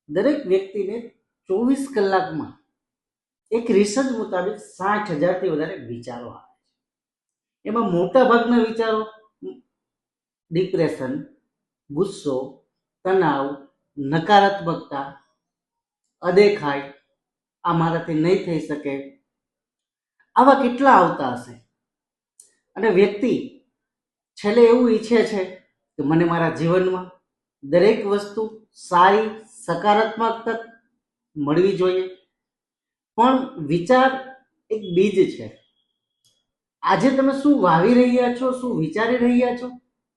દરેક વ્યક્તિને 24 કલાકમાં એક રિસર્ચ મુતાબિક 60,000થી વધારે વિચારો આવે છે. એમાં મોટા ભાગના વિચારો ડિપ્રેશન, ગુસ્સો, તણાવ, નકારાત્મકતા, અદેખાઈ, આ મારાથી નહીં થઈ શકે, આવા કેટલા આવતા હશે. અને વ્યક્તિ છેલ્લે એવું ઈચ્છે છે કે મને મારા જીવનમાં દરેક વસ્તુ સારી સકારાત્મક મળવી જોઈએ. પણ વિચાર એક બીજ છે. આજે તમે શું વાવી રહ્યા છો, શું વિચારી રહ્યા છો,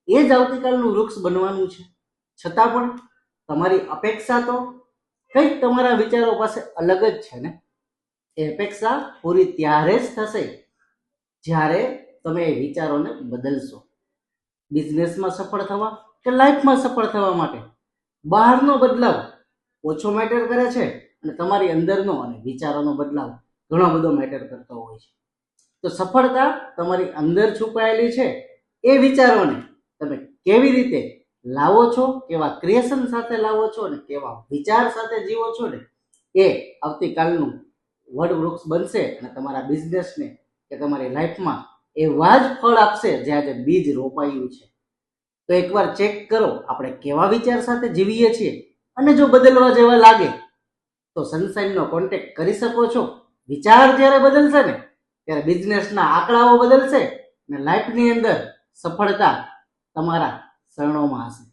એ જ આવતીકાલનું વૃક્ષ બનવાનું છે. છતાં પણ તમારી અપેક્ષા તો કંઈક તમારા વિચારો પાસે અલગ જ છે ને. એ અપેક્ષા પૂરી ત્યારે જ થશે જ્યારે તમે એ વિચારોને બદલશો. બિઝનેસમાં સફળ થવા કે લાઈફમાં સફળ થવા માટે બહારનો બદલાવ ઓછો મેટર કરે છે અને તમારી અંદરનો અને વિચારોનો બદલાવ ઘણો બધો મેટર કરતો હોય છે. તો સફળતા તમારી અંદર છુપાયેલી છે. એ વિચારોને તમે કેવી રીતે લાવો છો, કેવા ક્રિએશન સાથે લાવો છો અને કેવા વિચાર સાથે જીવો છો ને, એ આવતીકાલનું વડવૃક્ષ બનશે અને તમારા બિઝનેસને કે તમારી લાઈફમાં એવા જ ફળ આપશે જે આજે બીજ રોપાયું છે. તો એકવાર ચેક કરો આપણે કેવા વિચાર સાથે જીવીએ છીએ, અને જો બદલવા જેવા લાગે તો સનસાઇનનો કોન્ટેક્ટ કરી શકો છો. વિચાર જ્યારે બદલશે ને ત્યારે બિઝનેસના આંકડાઓ બદલશે અને લાઈફની અંદર સફળતા તમારા શરણોમાં હશે.